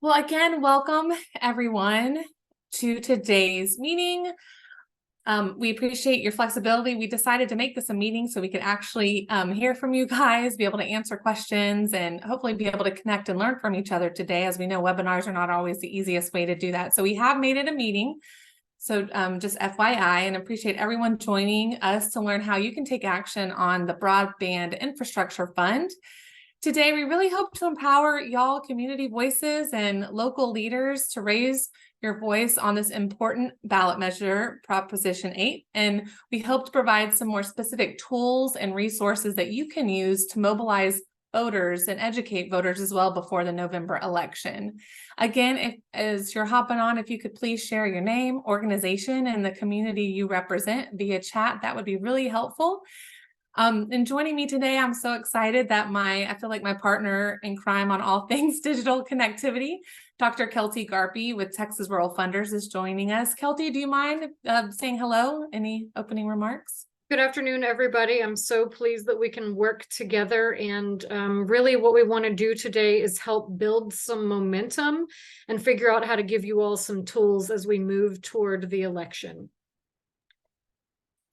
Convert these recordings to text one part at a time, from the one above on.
Well, again, welcome everyone to today's meeting. We appreciate your flexibility. We decided to make this a meeting so we could actually hear from you guys, be able to answer questions, and hopefully be able to connect and learn from each other today. As we know, webinars are not always the easiest way to do that. So we have made it a meeting. So just FYI, and appreciate everyone joining us to learn how you can take action on the Broadband Infrastructure Fund. Today, we really hope to empower y'all community voices and local leaders to raise your voice on this important ballot measure, Proposition 8. And we hope to provide some more specific tools and resources that you can use to mobilize voters and educate voters as well before the November election. Again, as you're hopping on, if you could please share your name, organization, and the community you represent via chat, that would be really helpful. And joining me today, I'm so excited that I feel like my partner in crime on all things digital connectivity, Dr. Kelty Garpy with Texas Rural Funders, is joining us. Kelty, do you mind saying hello? Any opening remarks? Good afternoon, everybody. I'm so pleased that we can work together. And really what we want to do today is help build some momentum and figure out how to give you all some tools as we move toward the election.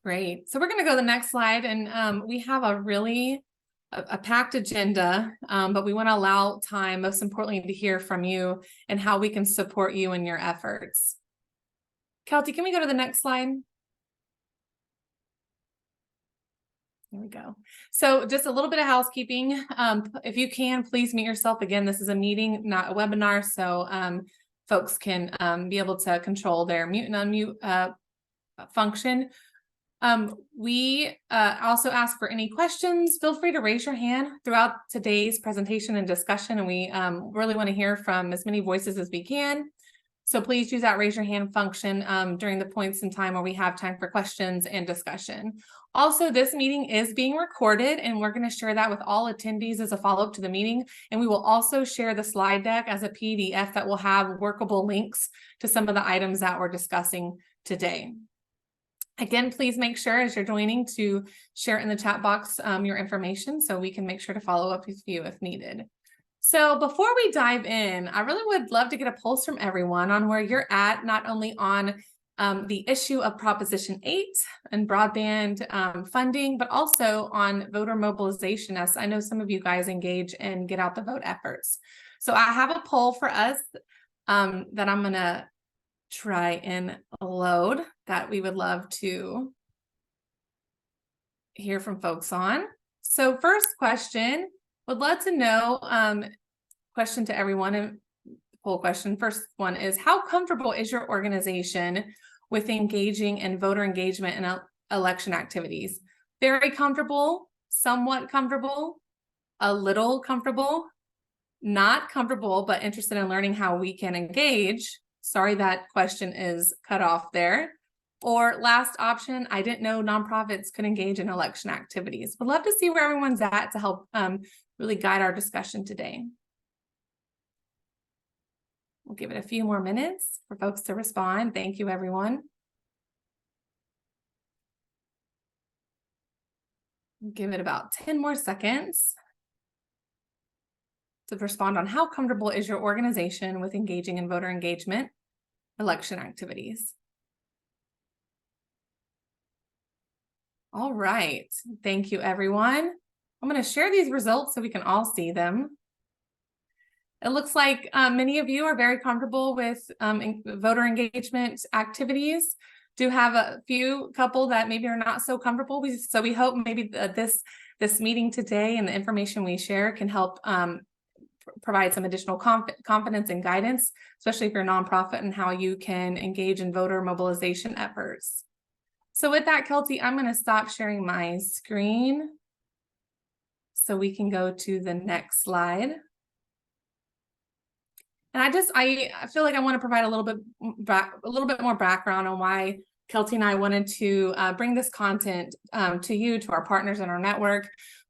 Great. So we're going to go to the next slide, and we have a packed agenda, but we want to allow time, most importantly, to hear from you and how we can support you in your efforts. Kelty, can we go to the next slide? There we go. So just a little bit of housekeeping. If you can, please mute yourself. Again, this is a meeting, not a webinar, so folks can be able to control their mute and unmute function. We also ask for any questions. Feel free to raise your hand throughout today's presentation and discussion, and we really want to hear from as many voices as we can. So please use that raise your hand function during the points in time where we have time for questions and discussion. Also, this meeting is being recorded, and we're going to share that with all attendees as a follow-up to the meeting. And we will also share the slide deck as a PDF that will have workable links to some of the items that we're discussing today. Again, please make sure as you're joining to share in the chat box your information so we can make sure to follow up with you if needed. So before we dive in, I really would love to get a pulse from everyone on where you're at, not only on the issue of Proposition 8 and broadband funding, but also on voter mobilization, as I know some of you guys engage in get out the vote efforts. So I have a poll for us that I'm going to try and load that we would love to hear from folks on. So first question, would love to know, question to everyone, and poll question. First one is, how comfortable is your organization with engaging in voter engagement in election activities? Very comfortable, somewhat comfortable, a little comfortable, not comfortable, but interested in learning how we can engage. Sorry, that question is cut off there. Or last option, I didn't know nonprofits could engage in election activities. Would love to see where everyone's at to help really guide our discussion today. We'll give it a few more minutes for folks to respond. Thank you, everyone. Give it about 10 more seconds to respond on how comfortable is your organization with engaging in voter engagement election activities. All right, thank you, everyone. I'm going to share these results so we can all see them. It looks like many of you are very comfortable with voter engagement activities. Do have a couple that maybe are not so comfortable. So we hope maybe this meeting today and the information we share can help provide some additional confidence and guidance, especially if you're a nonprofit, and how you can engage in voter mobilization efforts. So with that, Kelty, I'm going to stop sharing my screen so we can go to the next slide. And I feel like I want to provide a little bit more background on why Kelty and I wanted to bring this content to you, to our partners in our network.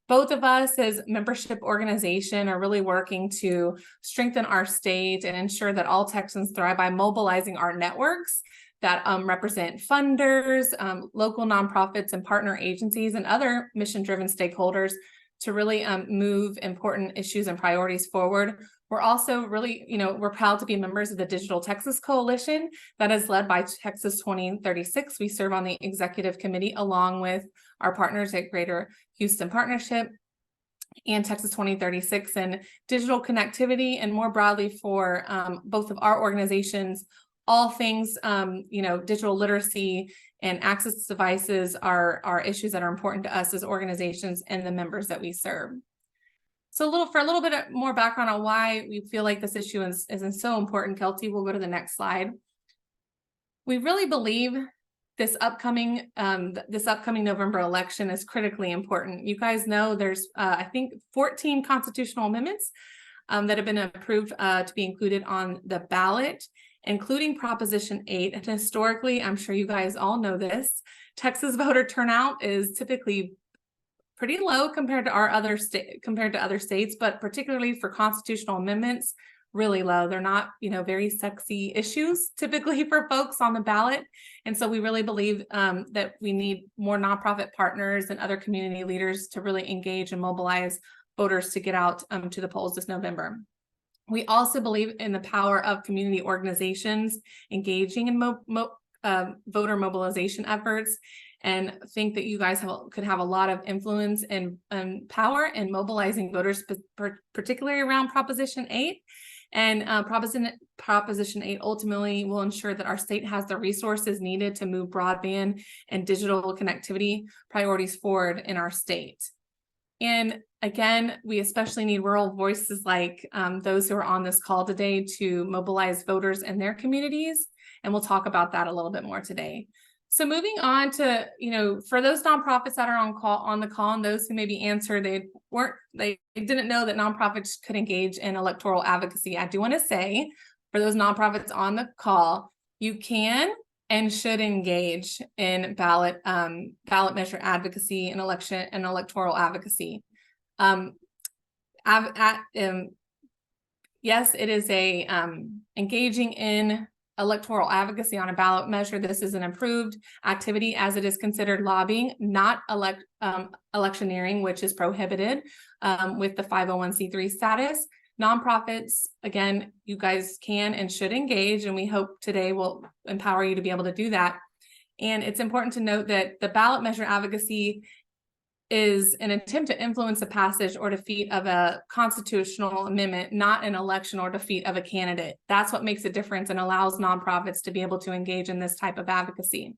Both of us as membership organization are really working to strengthen our state and ensure that all Texans thrive by mobilizing our networks that represent funders, local nonprofits and partner agencies and other mission-driven stakeholders to really move important issues and priorities forward. We're also really, we're proud to be members of the Digital Texas Coalition that is led by Texas 2036. We serve on the executive committee along with our partners at Greater Houston Partnership and Texas 2036, and digital connectivity, and more broadly for both of our organizations, all things, digital literacy and access to devices are issues that are important to us as organizations and the members that we serve. So for a little bit more background on why we feel like this issue is so important, Kelty, we'll go to the next slide. We really believe this upcoming November election is critically important. You guys know there's, I think, 14 constitutional amendments that have been approved to be included on the ballot, including Proposition 8. And historically, I'm sure you guys all know this, Texas voter turnout is typically pretty low compared to other states, but particularly for constitutional amendments, really low. They're not, very sexy issues typically for folks on the ballot. And so we really believe that we need more nonprofit partners and other community leaders to really engage and mobilize voters to get out to the polls this November. We also believe in the power of community organizations engaging in voter mobilization efforts, and think that you guys could have a lot of influence and power in mobilizing voters, particularly around Proposition 8. And Proposition 8 ultimately will ensure that our state has the resources needed to move broadband and digital connectivity priorities forward in our state. And again, we especially need rural voices like those who are on this call today to mobilize voters in their communities. And we'll talk about that a little bit more today. So moving on to, for those nonprofits that are on the call and those who maybe answer, they didn't know that nonprofits could engage in electoral advocacy. I do want to say for those nonprofits on the call, you can and should engage in ballot measure advocacy and election and electoral advocacy. Yes, it is engaging in electoral advocacy on a ballot measure. This is an approved activity as it is considered lobbying, not electioneering, which is prohibited with the 501c3 status. Nonprofits, again, you guys can and should engage, and we hope today will empower you to be able to do that. And it's important to note that the ballot measure advocacy is an attempt to influence the passage or defeat of a constitutional amendment, not an election or defeat of a candidate. That's what makes a difference and allows nonprofits to be able to engage in this type of advocacy.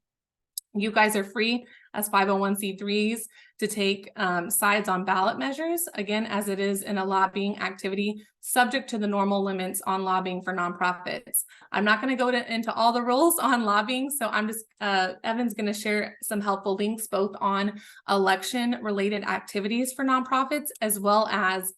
You guys are free as 501c3s to take sides on ballot measures, again, as it is in a lobbying activity, subject to the normal limits on lobbying for nonprofits. I'm not going to go into all the rules on lobbying, so I'm just, Evan's going to share some helpful links both on election-related activities for nonprofits, as well as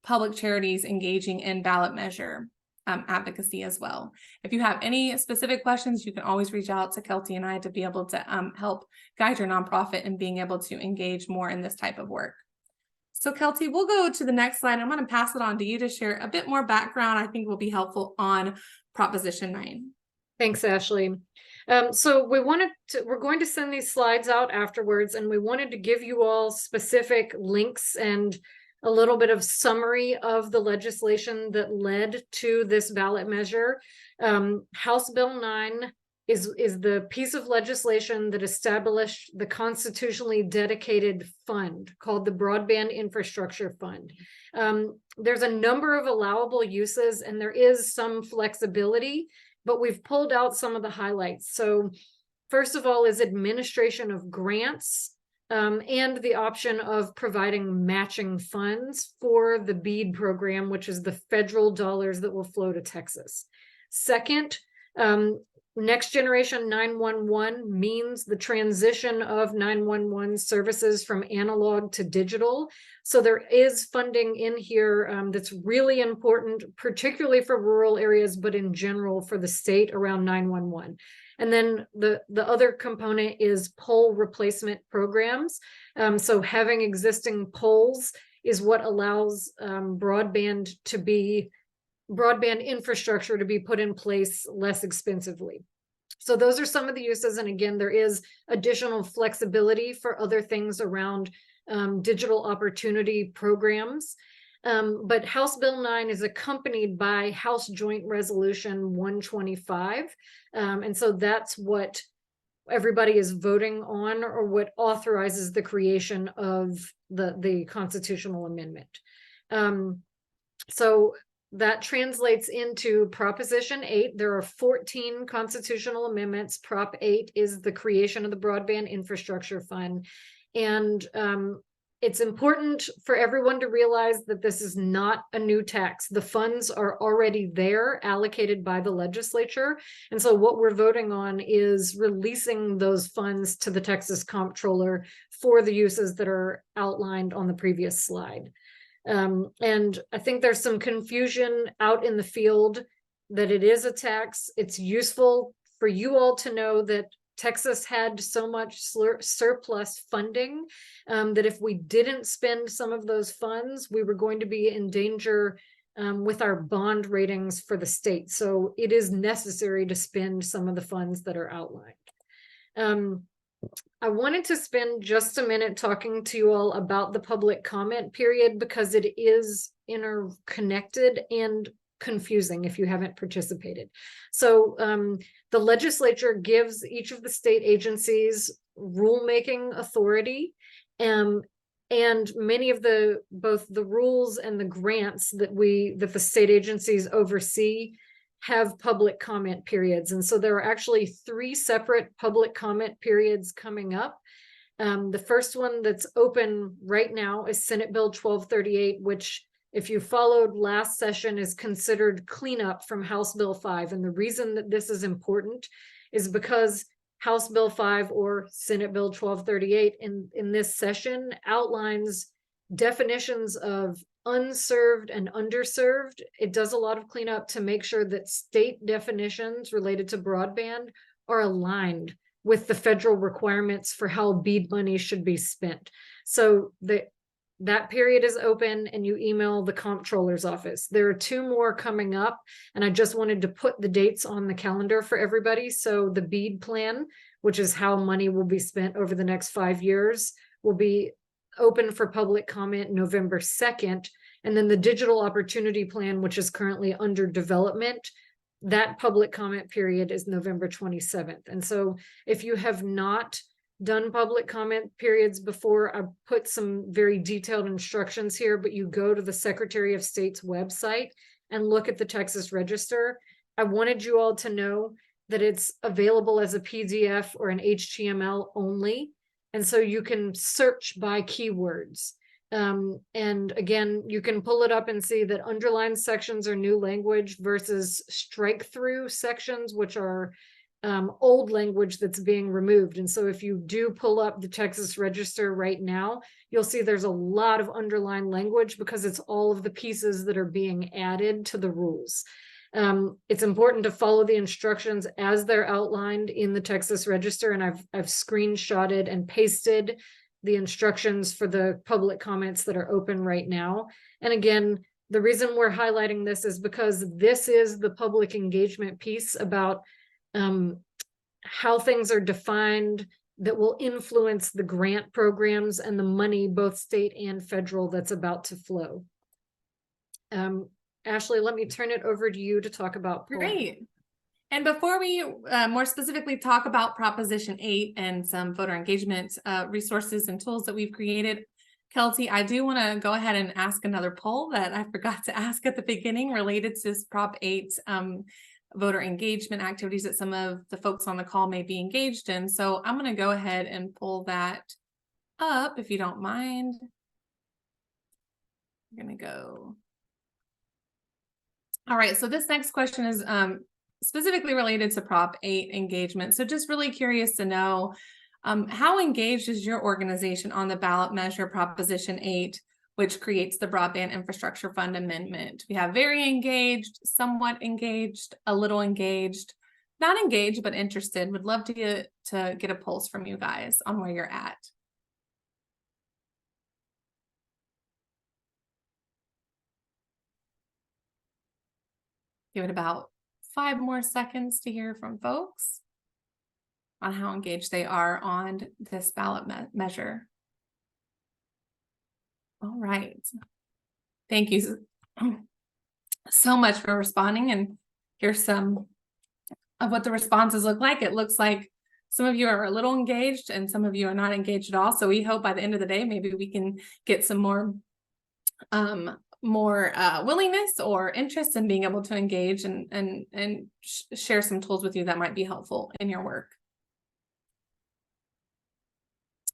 public charities engaging in ballot measure advocacy as well. If you have any specific questions, you can always reach out to Kelty and I to be able to help guide your nonprofit in being able to engage more in this type of work. So Kelty, we'll go to the next slide. I'm going to pass it on to you to share a bit more background I think will be helpful on Proposition 9. Thanks, Ashley. So we're going to send these slides out afterwards, and we wanted to give you all specific links and a little bit of summary of the legislation that led to this ballot measure. House Bill 9 is the piece of legislation that established the constitutionally dedicated fund called the Broadband Infrastructure Fund. There's a number of allowable uses, and there is some flexibility, but we've pulled out some of the highlights. So first of all is administration of grants, and the option of providing matching funds for the BEAD program, which is the federal dollars that will flow to Texas. Second, next generation 911 means the transition of 911 services from analog to digital. So there is funding in here that's really important, particularly for rural areas, but in general for the state around 911. And then the other component is pole replacement programs. So having existing poles is what allows broadband infrastructure to be put in place less expensively. So those are some of the uses. And again, there is additional flexibility for other things around digital opportunity programs. But House Bill 9 is accompanied by House Joint Resolution 125. And so that's what everybody is voting on, or what authorizes the creation of the constitutional amendment. So that translates into Proposition 8. There are 14 constitutional amendments. Prop 8 is the creation of the Broadband Infrastructure Fund. And it's important for everyone to realize that this is not a new tax. The funds are already there, allocated by the legislature. And so what we're voting on is releasing those funds to the Texas Comptroller for the uses that are outlined on the previous slide. And I think there's some confusion out in the field that it is a tax. It's useful for you all to know that Texas had so much surplus funding that if we didn't spend some of those funds, we were going to be in danger with our bond ratings for the state. So it is necessary to spend some of the funds that are outlined. I wanted to spend just a minute talking to you all about the public comment period, because it is interconnected and confusing if you haven't participated. So the legislature gives each of the state agencies rulemaking authority, and many of both the rules and the grants that the state agencies oversee have public comment periods. And so there are actually 3 separate public comment periods coming up. The first one that's open right now is Senate Bill 1238, which, if you followed last session, is considered cleanup from House Bill 5. And the reason that this is important is because House Bill 5, or Senate Bill 1238, in this session outlines definitions of unserved and underserved. It does a lot of cleanup to make sure that state definitions related to broadband are aligned with the federal requirements for how BEAD money should be spent. So that period is open, and you email the comptroller's office. There are 2 more coming up, and I just wanted to put the dates on the calendar for everybody. So the BEAD plan, which is how money will be spent over the next 5 years, will be open for public comment November 2nd. And then the digital opportunity plan, which is currently under development, that public comment period is November 27th. And so if you have not done public comment periods before, I put some very detailed instructions here, but you go to the Secretary of State's website and look at the Texas Register. I wanted you all to know that it's available as a PDF or an HTML only. And so you can search by keywords. And again, you can pull it up and see that underlined sections are new language versus strike through sections, which are old language that's being removed. And so if you do pull up the Texas Register right now, you'll see there's a lot of underlined language because it's all of the pieces that are being added to the rules. It's important to follow the instructions as they're outlined in the Texas Register, and I've screenshotted and pasted the instructions for the public comments that are open right now. And again, the reason we're highlighting this is because this is the public engagement piece about how things are defined that will influence the grant programs and the money, both state and federal, that's about to flow. Ashley, let me turn it over to you to talk about polling. Great. And before we more specifically talk about Proposition 8 and some voter engagement resources and tools that we've created, Kelty, I do want to go ahead and ask another poll that I forgot to ask at the beginning related to this Prop 8 voter engagement activities that some of the folks on the call may be engaged in. So I'm going to go ahead and pull that up if you don't mind. I'm going to go. All right, so this next question is specifically related to Prop 8 engagement. So just really curious to know, how engaged is your organization on the ballot measure Proposition 8, which creates the Broadband Infrastructure Fund amendment? We have very engaged, somewhat engaged, a little engaged, not engaged, but interested. Would love to get a pulse from you guys on where you're at. Give it about 5 more seconds to hear from folks on how engaged they are on this ballot measure. All right. Thank you so much for responding. And here's some of what the responses look like. It looks like some of you are a little engaged and some of you are not engaged at all. So we hope by the end of the day, maybe we can get some more willingness or interest in being able to engage and share some tools with you that might be helpful in your work.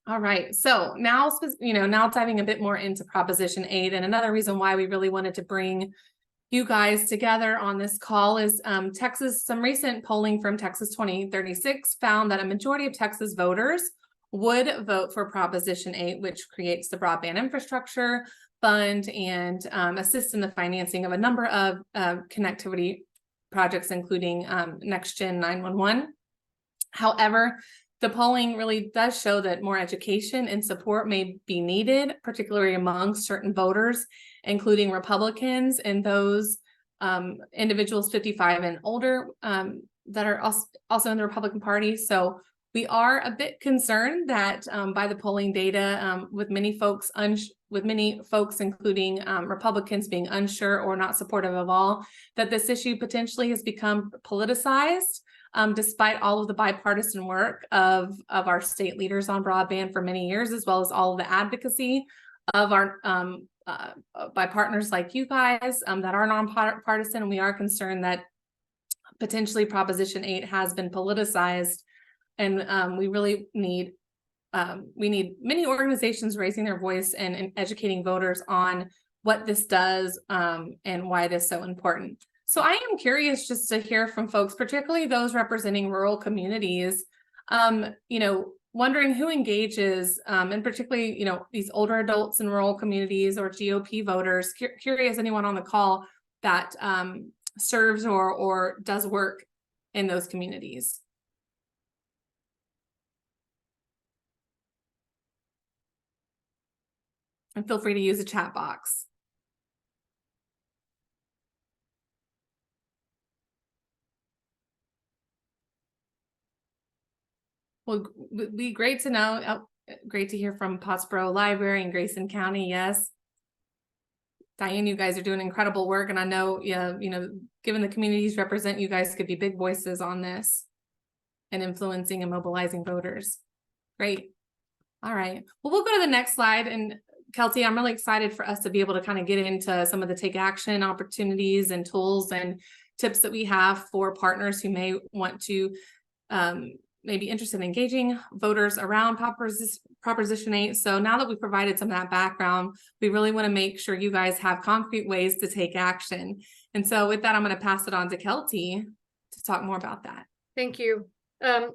All right, so now, now diving a bit more into Proposition 8, and another reason why we really wanted to bring you guys together on this call is some recent polling from Texas 2036 found that a majority of Texas voters would vote for Proposition 8, which creates the Broadband Infrastructure Fund and assists in the financing of a number of connectivity projects, including Next Gen 911. However, the polling really does show that more education and support may be needed, particularly among certain voters, including Republicans and those individuals 55 and older that are also in the Republican Party. So we are a bit concerned that by the polling data, with many folks, including Republicans, being unsure or not supportive of all, that this issue potentially has become politicized. Despite all of the bipartisan work of our state leaders on broadband for many years, as well as all of the advocacy of our by partners like you guys that are nonpartisan, we are concerned that potentially Proposition 8 has been politicized, and we really need many organizations raising their voice and educating voters on what this does and why it is so important. So I am curious just to hear from folks, particularly those representing rural communities, wondering who engages, and particularly, these older adults in rural communities or GOP voters. Curious anyone on the call that serves or does work in those communities. And feel free to use the chat box. Well, it'd be great to know. Great to hear from Pottsboro Library in Grayson County. Yes. Diane, you guys are doing incredible work. And I know, given the communities represent, you guys could be big voices on this and influencing and mobilizing voters. Great. All right. Well, we'll go to the next slide. And Kelsey, I'm really excited for us to be able to kind of get into some of the take action opportunities and tools and tips that we have for partners who may want to may be interested in engaging voters around Proposition 8. So now that we've provided some of that background, we really want to make sure you guys have concrete ways to take action. And so with that, I'm going to pass it on to Kelsey to talk more about that. Thank you.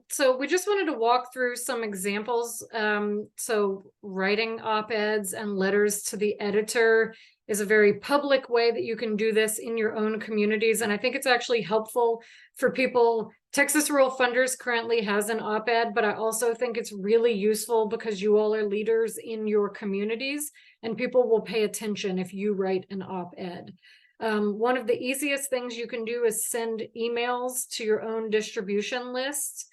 So we just wanted to walk through some examples. So writing op-eds and letters to the editor is a very public way that you can do this in your own communities. And I think it's actually helpful for people. Texas Rural Funders currently has an op-ed, but I also think it's really useful because you all are leaders in your communities and people will pay attention if you write an op-ed. One of the easiest things you can do is send emails to your own distribution list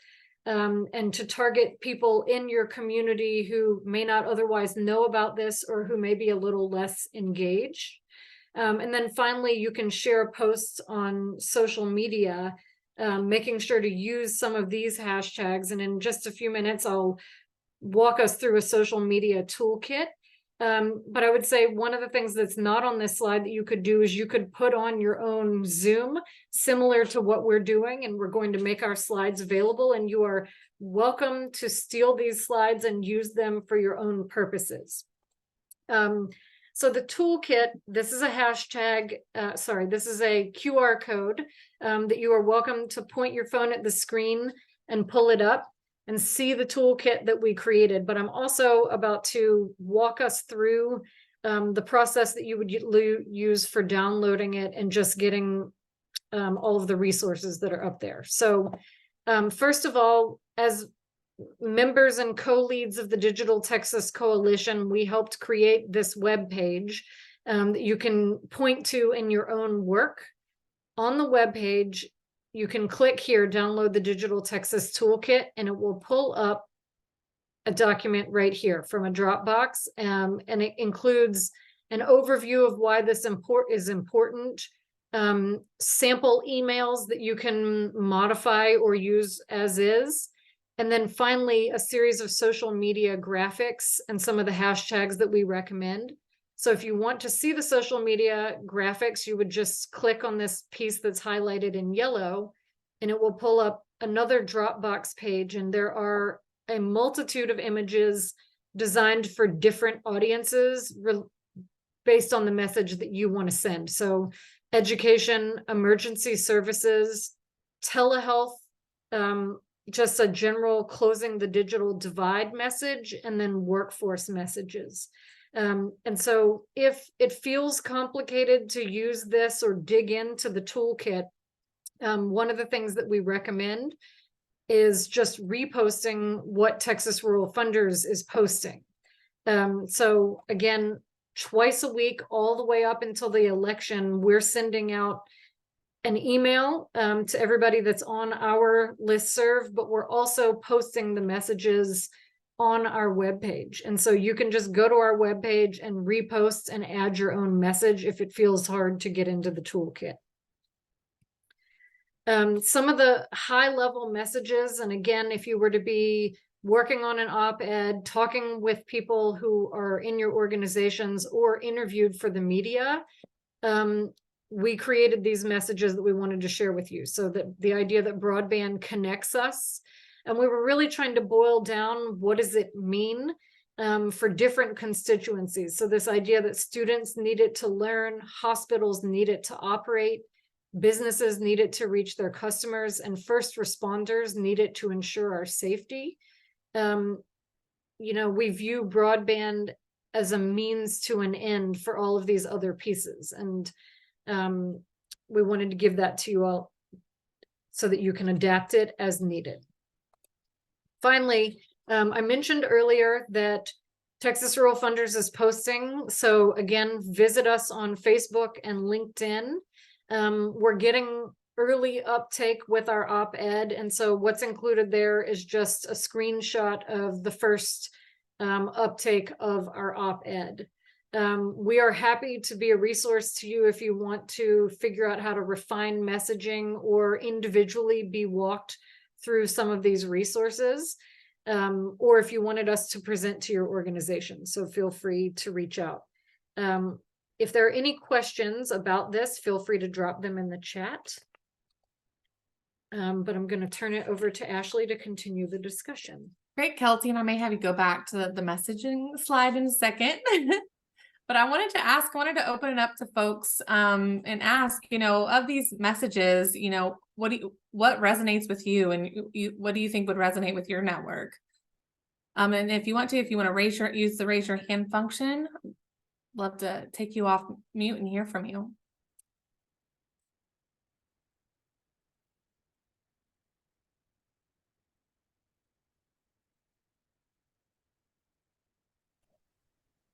and to target people in your community who may not otherwise know about this or who may be a little less engaged. And then finally, you can share posts on social media, making sure to use some of these hashtags. And in just a few minutes, I'll walk us through a social media toolkit. But I would say one of the things that's not on this slide that you could do is you could put on your own Zoom, similar to what we're doing, and we're going to make our slides available, and you are welcome to steal these slides and use them for your own purposes. So the toolkit, this is a hashtag, this is a QR code that you are welcome to point your phone at the screen and pull it up and see the toolkit that we created. But I'm also about to walk us through the process that you would use for downloading it and just getting all of the resources that are up there. So first of all, as members and co-leads of the Digital Texas Coalition, we helped create this web page that you can point to in your own work. On the web page, you can click here, download the Digital Texas Toolkit, and it will pull up a document right here from a Dropbox, and it includes an overview of why this is important, sample emails that you can modify or use as is, and then finally a series of social media graphics and some of the hashtags that we recommend. So if you want to see the social media graphics, you would just click on this piece that's highlighted in yellow, and it will pull up another Dropbox page, and there are a multitude of images designed for different audiences based on the message that you want to send. So education, emergency services, telehealth, just a general closing the digital divide message, and then workforce messages. And so if it feels complicated to use this or dig into the toolkit, one of the things that we recommend is just reposting what Texas Rural Funders is posting. So again, twice a week, all the way up until the election, we're sending out an email to everybody that's on our listserv, but we're also posting the messages on our webpage. And so you can just go to our webpage and repost and add your own message if it feels hard to get into the toolkit. Some of the high level messages, and again, if you were to be working on an op-ed, talking with people who are in your organizations or interviewed for the media, we created these messages that we wanted to share with you. So that the idea that broadband connects us, and we were really trying to boil down what does it mean for different constituencies. So this idea that students need it to learn, hospitals need it to operate, businesses need it to reach their customers, and first responders need it to ensure our safety. You know, we view broadband as a means to an end for all of these other pieces. And we wanted to give that to you all so that you can adapt it as needed. Finally, I mentioned earlier that Texas Rural Funders is posting. So again, visit us on Facebook and LinkedIn. We're getting early uptake with our op-ed. And so what's included there is just a screenshot of the first uptake of our op-ed. We are happy to be a resource to you if you want to figure out how to refine messaging or individually be walked through some of these resources, or if you wanted us to present to your organization. So feel free to reach out. If there are any questions about this, feel free to drop them in the chat. But I'm going to turn it over to Ashley to continue the discussion. Great, Kelsey, and I may have you go back to the messaging slide in a second. But I wanted to open it up to folks and ask, you know, of these messages, you know, what resonates with you, and what do you think would resonate with your network? And if you want to use the raise your hand function, love to take you off mute and hear from you.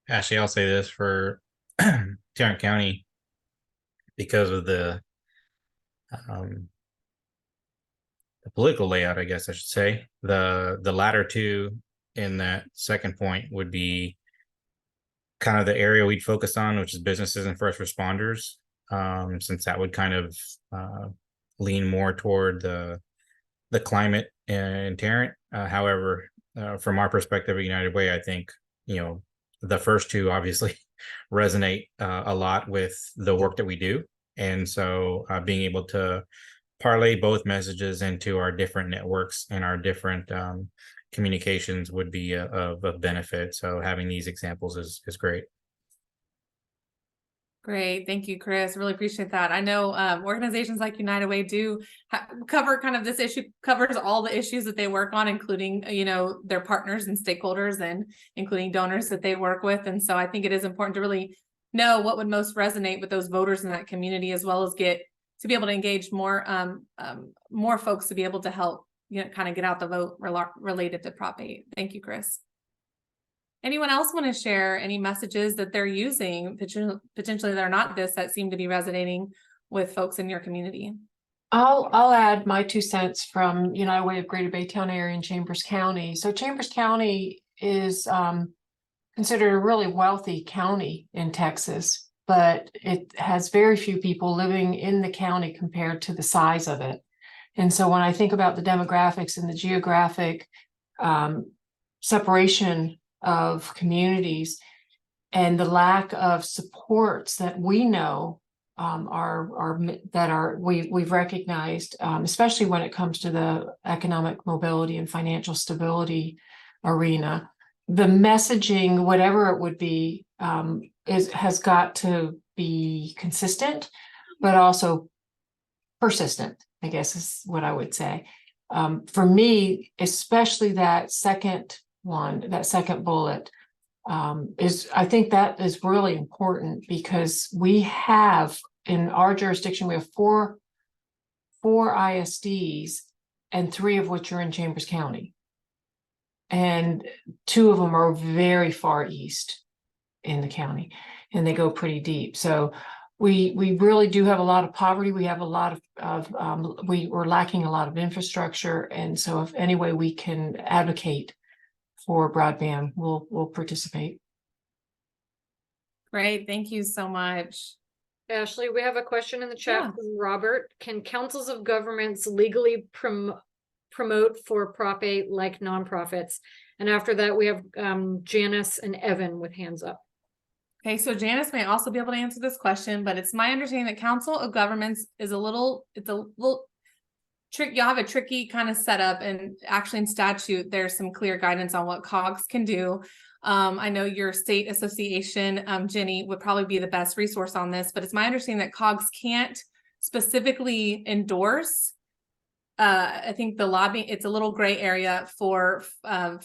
Ashley, I'll say this for Tarrant County, because of the political layout, I guess I should say, the latter two in that second point would be kind of the area we'd focus on, which is businesses and first responders, since that would kind of lean more toward the climate in Tarrant. However, from our perspective at United Way, I think, you know, the first two obviously resonate a lot with the work that we do. And so being able to parlay both messages into our different networks and our different communications would be of benefit. So having these examples is great. Great. Thank you, Chris. Really appreciate that. I know organizations like United Way do cover kind of this issue, covers all the issues that they work on, including, you know, their partners and stakeholders, and including donors that they work with. And so I think it is important to really know what would most resonate with those voters in that community, as well as get to be able to engage more folks to be able to help, you know, kind of get out the vote related to Prop 8. Thank you, Chris. Anyone else want to share any messages that they're using, potentially they're not this, that seem to be resonating with folks in your community? I'll add my 2 cents from United Way of Greater Baytown area in Chambers County. So Chambers County is considered a really wealthy county in Texas, but it has very few people living in the county compared to the size of it. And so when I think about the demographics and the geographic separation of communities and the lack of supports that we know we've recognized, especially when it comes to the economic mobility and financial stability arena, the messaging, whatever it would be, has got to be consistent, but also persistent, I guess is what I would say. For me, especially that second bullet, I think that is really important because we have in our jurisdiction, we have four ISDs and 3 of which are in Chambers County. And 2 of them are very far east in the county and they go pretty deep. So we really do have a lot of poverty. We have a lot we're lacking a lot of infrastructure. And so if any way we can advocate for broadband, we'll participate. Great, thank you so much. Ashley, we have a question in the chat from Robert. Can councils of governments legally promote for profit like nonprofits? And after that, we have Janice and Evan with hands up. Okay, so Janice may also be able to answer this question, but it's my understanding that Council of Governments is a little trick. You'll have a tricky kind of setup, and actually in statute, there's some clear guidance on what COGS can do. I know your state association, Jenny, would probably be the best resource on this, but it's my understanding that COGS can't specifically endorse. I think the lobbying, it's a little gray area for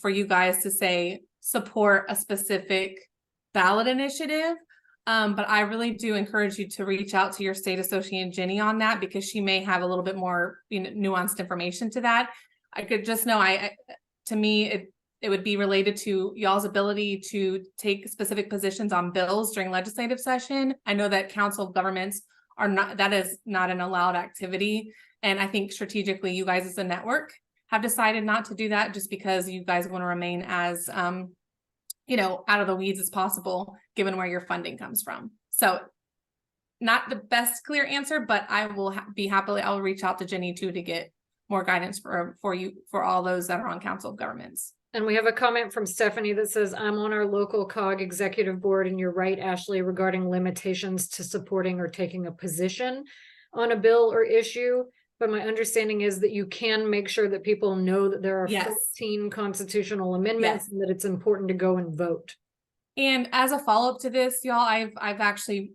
you guys to say support a specific ballot initiative. But I really do encourage you to reach out to your state associate Jenny on that, because she may have a little bit more nuanced information to that. I could just know to me, it would be related to y'all's ability to take specific positions on bills during legislative session. I know that Council of Governments that is not an allowed activity. And I think strategically you guys as a network have decided not to do that just because you guys want to remain as, out of the weeds as possible, given where your funding comes from. So not the best clear answer, but I will I'll reach out to Jenny too, to get more guidance for you, for all those that are on Council of Governments. And we have a comment from Stephanie that says, I'm on our local COG executive board, and you're right, Ashley, regarding limitations to supporting or taking a position on a bill or issue. But my understanding is that you can make sure that people know that there are 14 constitutional amendments and that it's important to go and vote. And as a follow-up to this, y'all, I've actually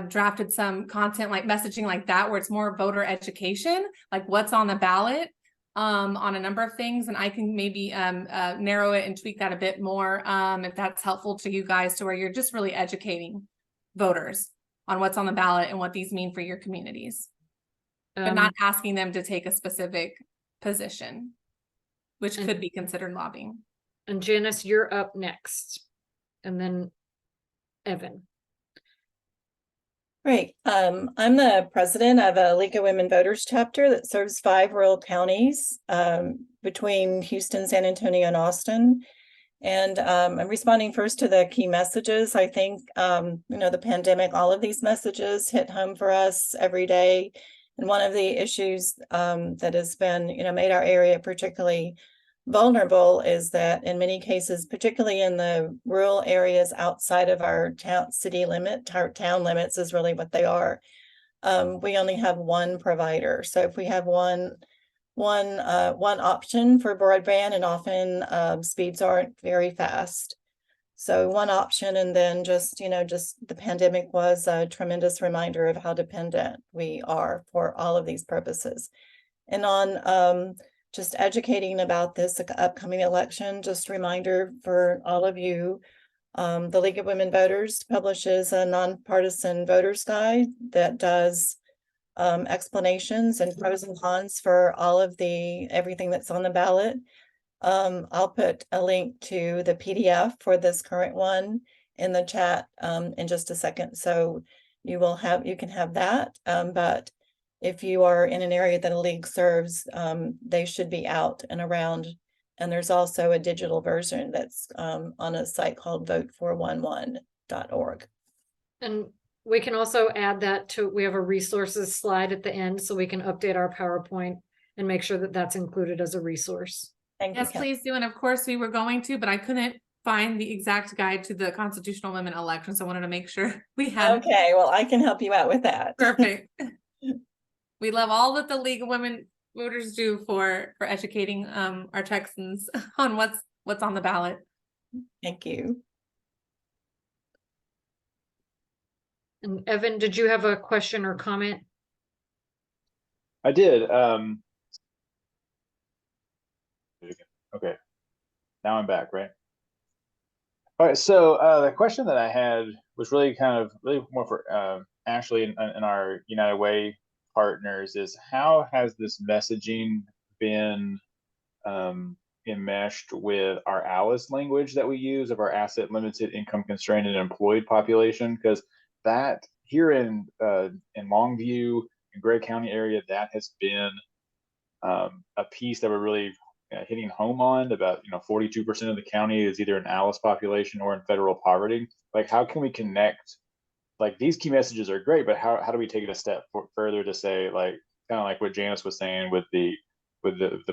drafted some content like messaging like that, where it's more voter education, like what's on the ballot on a number of things. And I can maybe narrow it and tweak that a bit more if that's helpful to you guys, to where you're just really educating voters on what's on the ballot and what these mean for your communities. But not asking them to take a specific position, which could be considered lobbying. And Janice, you're up next. And then Evan. Great. I'm the president of a League of Women Voters chapter that serves 5 rural counties between Houston, San Antonio, and Austin. And I'm responding first to the key messages. I think, the pandemic, all of these messages hit home for us every day. And one of the issues that has been, made our area particularly vulnerable is that in many cases, particularly in the rural areas outside of our city limit, our town limits is really what they are. We only have one provider. So if we have one option for broadband, and often speeds aren't very fast. So one option, and then just the pandemic was a tremendous reminder of how dependent we are for all of these purposes. And on just educating about this upcoming election, just a reminder for all of you, the League of Women Voters publishes a nonpartisan voters guide that does explanations and pros and cons for all of everything that's on the ballot. I'll put a link to the PDF for this current one in the chat in just a second. So you can have that. But if you are in an area that a league serves, they should be out and around And there's also a digital version that's on a site called vote411.org. And we can also add that to, we have a resources slide at the end, so we can update our PowerPoint and make sure that that's included as a resource. Thank you, Yes, Kat. please do. And of course, we were going to, but I couldn't find the exact guide to the constitutional amendment election. So I wanted to make sure we had. Okay, well, I can help you out with that. Perfect. We love all that the League of Women Voters do for educating our Texans on what's on the ballot. Thank you. And Evan, did you have a question or comment? I did. Okay, now I'm back, right? All right, so the question that I had was really more for Ashley and our United Way partners is, how has this messaging been enmeshed with our ALICE language that we use of our asset limited, income constrained, and employed population? Because that here in Longview and Gregg County area, that has been a piece that we're really hitting home on. About 42% of the county is either in ALICE population or in federal poverty. Like, how can we connect? Like, these key messages are great, but how do we take it a step further to say, like, kind of like what Janice was saying with the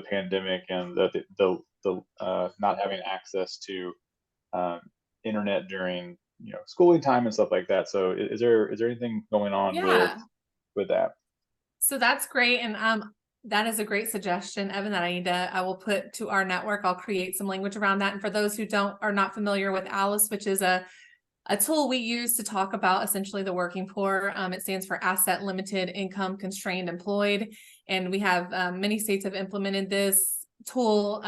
pandemic and the not having access to internet during schooling time and stuff like that. So is there anything going on with that? So that's great. And that is a great suggestion, Evan, that I will put to our network. I'll create some language around that. And for those who are not familiar with ALICE, which is a tool we use to talk about essentially the working poor. It stands for Asset Limited, Income Constrained, Employed. And we have many states have implemented this tool.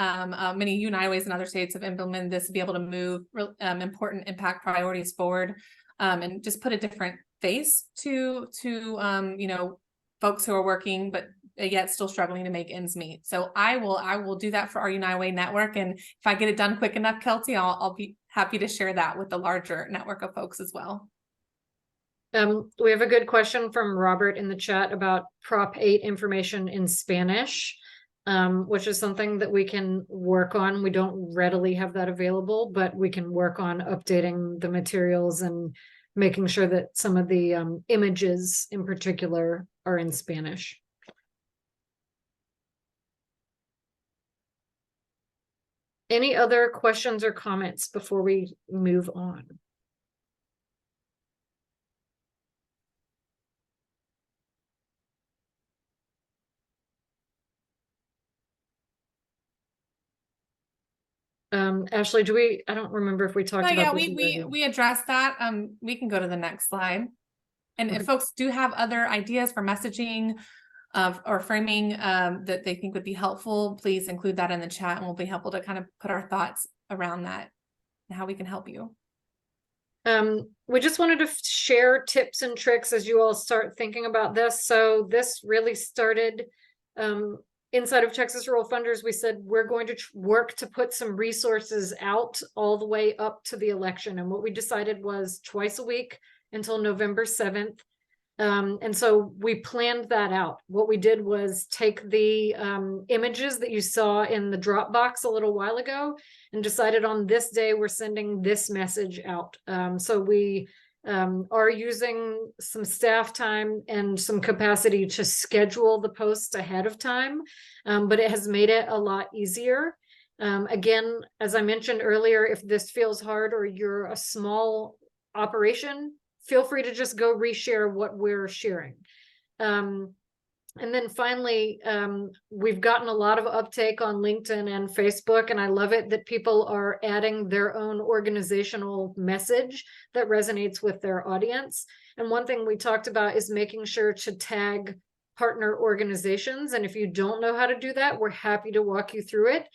Many United Ways and other states have implemented this to be able to move important impact priorities forward, and just put a different face to folks who are working, but yet still struggling to make ends meet. So I will do that for our United Way network. And if I get it done quick enough, Kelty, I'll be happy to share that with the larger network of folks as well. We have a good question from Robert in the chat about Prop 8 information in Spanish, which is something that we can work on. We don't readily have that available, but we can work on updating the materials and making sure that some of the images in particular are in Spanish. Any other questions or comments before we move on? Ashley, I don't remember if we talked about this. We addressed that. We can go to the next slide. And Okay. if folks do have other ideas for messaging or framing that they think would be helpful, please include that in the chat, and we'll be helpful to kind of put our thoughts around that and how we can help you. We just wanted to share tips and tricks as you all start thinking about this. So this really started inside of Texas Rural Funders. We said we're going to work to put some resources out all the way up to the election. And what we decided was twice a week until November 7th. And so we planned that out. What we did was take the images that you saw in the Dropbox a little while ago and decided on this day we're sending this message out. So we are using some staff time and some capacity to schedule the posts ahead of time, but it has made it a lot easier. Again, as I mentioned earlier, if this feels hard or you're a small operation, feel free to just go reshare what we're sharing. And then finally, we've gotten a lot of uptake on LinkedIn and Facebook, and I love it that people are adding their own organizational message that resonates with their audience. And one thing we talked about is making sure to tag partner organizations. And if you don't know how to do that, we're happy to walk you through it.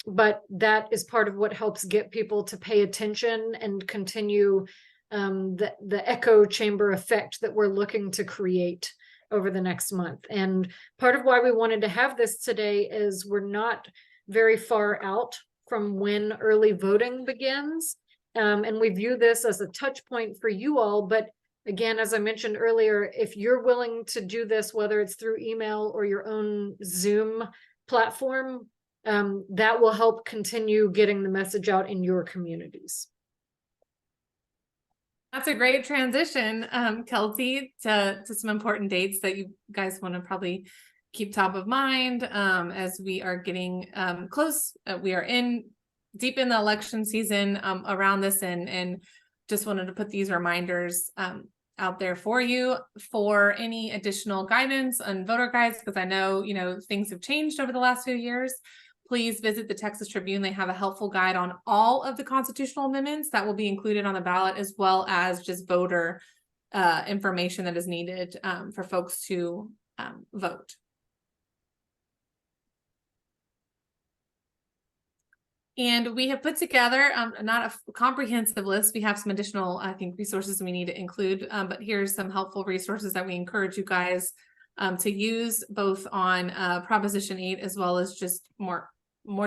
But that is part of what helps get people to pay attention and continue the echo chamber effect that we're looking to create over the next month. And part of why we wanted to have this today is we're not very far out from when early voting begins. And we view this as a touch point for you all. But again, as I mentioned earlier, if you're willing to do this, whether it's through email or your own Zoom platform, that will help continue getting the message out in your communities. That's a great transition, Kelsey, to some important dates that you guys want to probably keep top of mind as we are getting close. We are deep in the election season around this, and just wanted to put these reminders out there for you for any additional guidance on voter guides, because I know, things have changed over the last few years. Please visit the Texas Tribune. They have a helpful guide on all of the constitutional amendments that will be included on the ballot, as well as just voter information that is needed for folks to vote. And we have put together not a comprehensive list. We have some additional, I think, resources we need to include, but here's some helpful resources that we encourage you guys to use, both on Proposition 8 as well as just more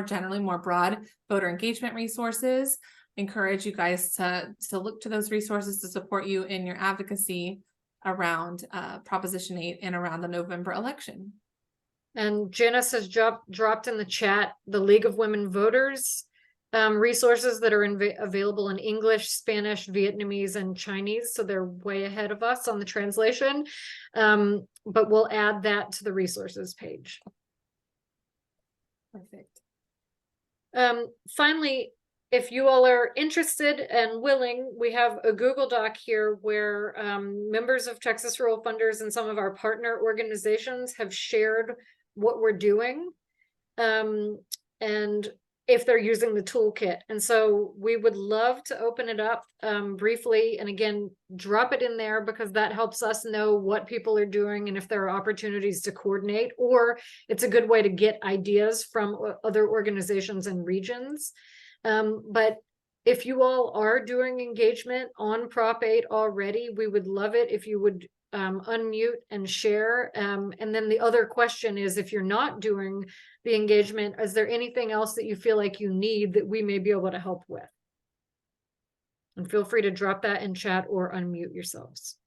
generally, more broad voter engagement resources. Encourage you guys to look to those resources to support you in your advocacy around Proposition 8 and around the November election. And Janice has dropped in the chat the League of Women Voters resources that are available in English, Spanish, Vietnamese, and Chinese. So they're way ahead of us on the translation. But we'll add that to the resources page. Perfect. Finally, if you all are interested and willing, we have a Google Doc here where members of Texas Rural Funders and some of our partner organizations have shared what we're doing, and if they're using the toolkit. And so we would love to open it up briefly, and again, drop it in there, because that helps us know what people are doing and if there are opportunities to coordinate, or it's a good way to get ideas from other organizations and regions. But if you all are doing engagement on Prop 8 already, we would love it if you would unmute and share. And then the other question is, if you're not doing the engagement, is there anything else that you feel like you need that we may be able to help with? And feel free to drop that in chat or unmute yourselves.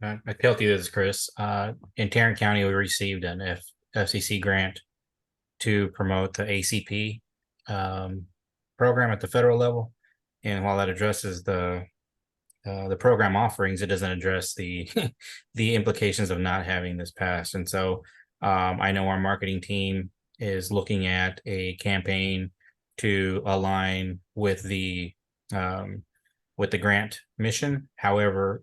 Kelsey, this is Chris. In Tarrant County, we received an FCC grant to promote the ACP program at the federal level. And while that addresses the program offerings, it doesn't address the the implications of not having this passed. And so I know our marketing team is looking at a campaign to align with the grant mission. However,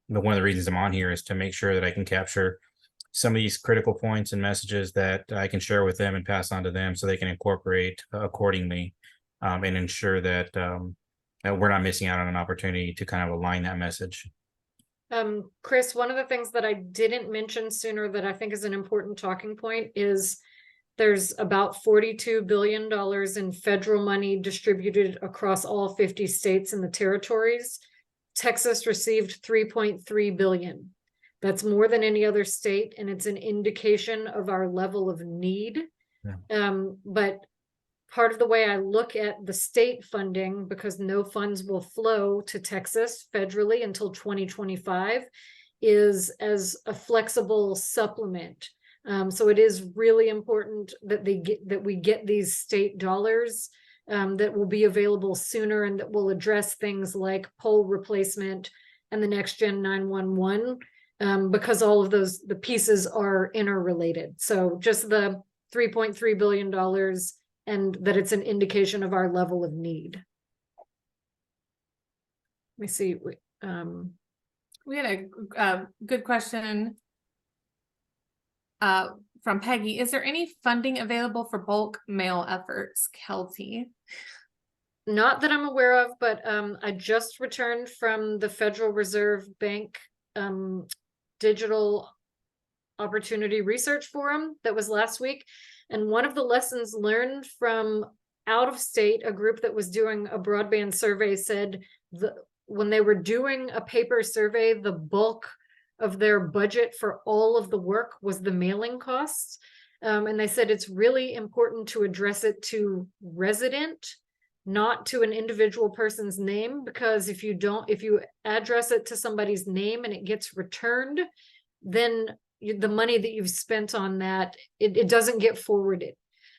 one of the reasons I'm on here is to make sure that I can capture some of these critical points and messages that I can share with them and pass on to them, so they can incorporate accordingly, and ensure that we're not missing out on an opportunity to kind of align that message. Chris, one of the things that I didn't mention sooner that I think is an important talking point is there's about $42 billion in federal money distributed across all 50 states and the territories. Texas received $3.3 billion. That's more than any other state, and it's an indication of our level of need. Yeah. But part of the way I look at the state funding, because no funds will flow to Texas federally until 2025, is as a flexible supplement. So it is really important that we get these state dollars that will be available sooner, and that will address things like pole replacement and the next gen 911, because all of the pieces are interrelated. So just the $3.3 billion, and that it's an indication of our level of need. Let me see. We had a good question from Peggy. Is there any funding available for bulk mail efforts, Kelsey? Not that I'm aware of, but I just returned from the Federal Reserve Bank Digital Opportunity Research Forum that was last week. And one of the lessons learned from out of state, a group that was doing a broadband survey said when they were doing a paper survey, the bulk of their budget for all of the work was the mailing costs. And they said it's really important to address it to resident, not to an individual person's name, because if you address it to somebody's name and it gets returned, then the money that you've spent on that, it doesn't get forwarded.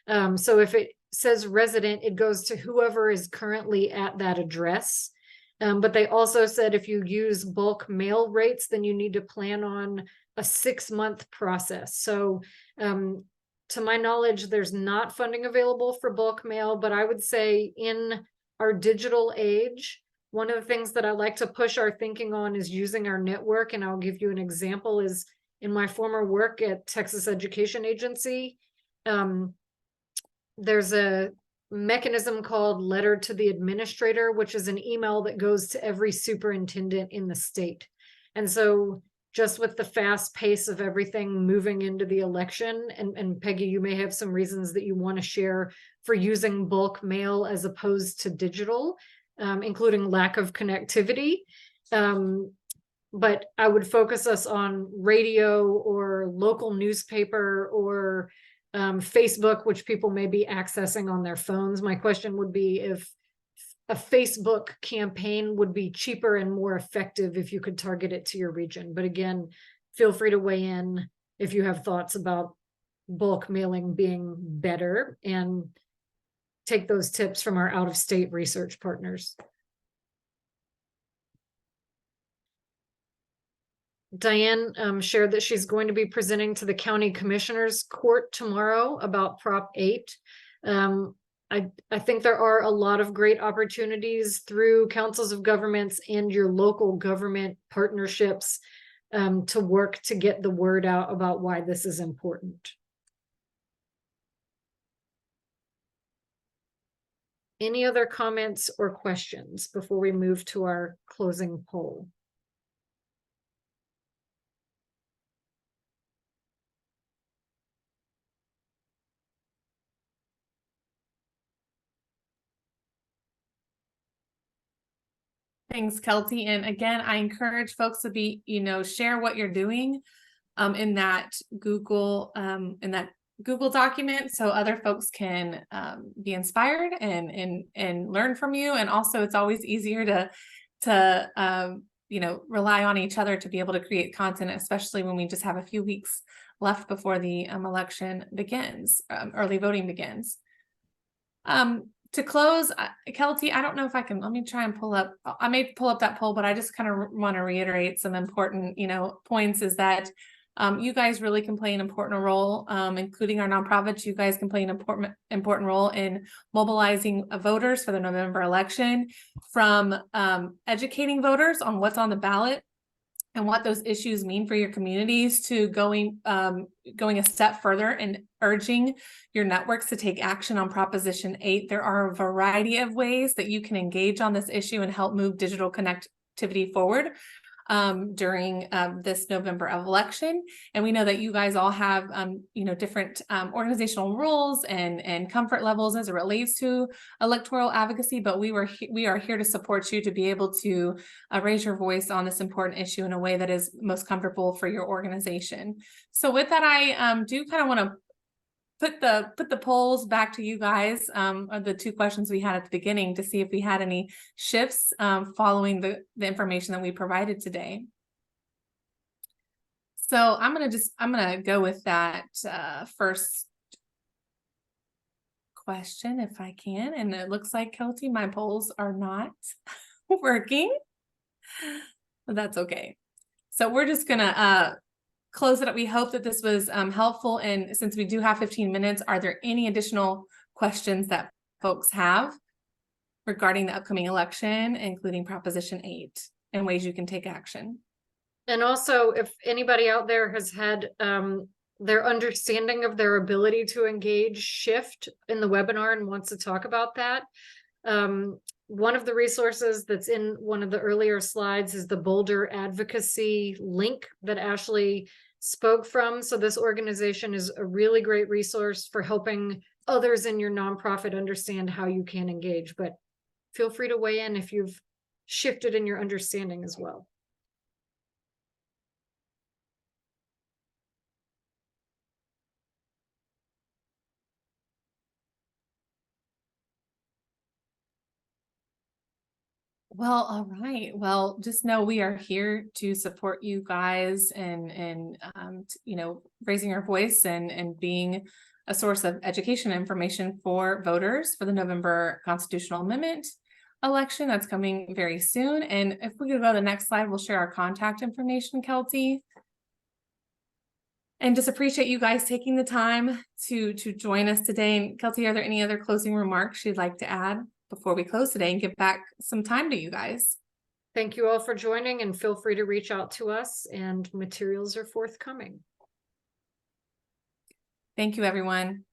So if it says resident, it goes to whoever is currently at that address. But they also said if you use bulk mail rates, then you need to plan on a 6-month process. So to my knowledge, there's not funding available for bulk mail, but I would say in our digital age, one of the things that I like to push our thinking on is using our network. And I'll give you an example is in my former work at Texas Education Agency, there's a mechanism called letter to the administrator, which is an email that goes to every superintendent in the state. And so just with the fast pace of everything moving into the election, and Peggy, you may have some reasons that you want to share for using bulk mail as opposed to digital, including lack of connectivity. But I would focus us on radio or local newspaper or Facebook, which people may be accessing on their phones. My question would be if a Facebook campaign would be cheaper and more effective if you could target it to your region. But again, feel free to weigh in if you have thoughts about bulk mailing being better, and take those tips from our out-of-state research partners. Diane shared that she's going to be presenting to the county commissioners court tomorrow about Prop 8. I think there are a lot of great opportunities through councils of governments and your local government partnerships to work to get the word out about why this is important. Any other comments or questions before we move to our closing poll? Thanks, Kelty. And again, I encourage folks to be, share what you're doing in that Google document, so other folks can be inspired and learn from you. And also, it's always easier to rely on each other to be able to create content, especially when we just have a few weeks left before the election begins, early voting begins. To close, Kelty, I don't know if I can, let me try and I may pull up that poll, but I just kind of want to reiterate some important, points is that you guys really can play an important role, including our nonprofits. You guys can play an important role in mobilizing voters for the November election, from educating voters on what's on the ballot and what those issues mean for your communities, to going a step further and urging your networks to take action on Proposition 8. There are a variety of ways that you can engage on this issue and help move digital connectivity forward during this November election. And we know that you guys all have, different organizational rules and comfort levels as it relates to electoral advocacy, but we are here to support you to be able to raise your voice on this important issue in a way that is most comfortable for your organization. So with that, I do kind of want to put the polls back to you guys, the two questions we had at the beginning, to see if we had any shifts following the information that we provided today. So I'm gonna go with that first question if I can. And it looks like, Kelty, my polls are not working, but that's okay. So we're just gonna close it up. We hope that this was helpful. And since we do have 15 minutes, are there any additional questions that folks have regarding the upcoming election, including Proposition 8 and ways you can take action? And also, if anybody out there has had their understanding of their ability to engage shift in the webinar and wants to talk about that, one of the resources that's in one of the earlier slides is the Boulder Advocacy link that Ashley spoke from. So this organization is a really great resource for helping others in your nonprofit understand how you can engage. But feel free to weigh in if you've shifted in your understanding as well. Well, all right. Well, just know we are here to support you guys and you know, raising your voice and being a source of education information for voters for the November constitutional amendment election that's coming very soon. And if we could go to the next slide, we'll share our contact information, Kelsey. And just appreciate you guys taking the time to join us today. And Kelsey, are there any other closing remarks you'd like to add before we close today and give back some time to you guys? Thank you all for joining, and feel free to reach out to us, and materials are forthcoming. Thank you, everyone.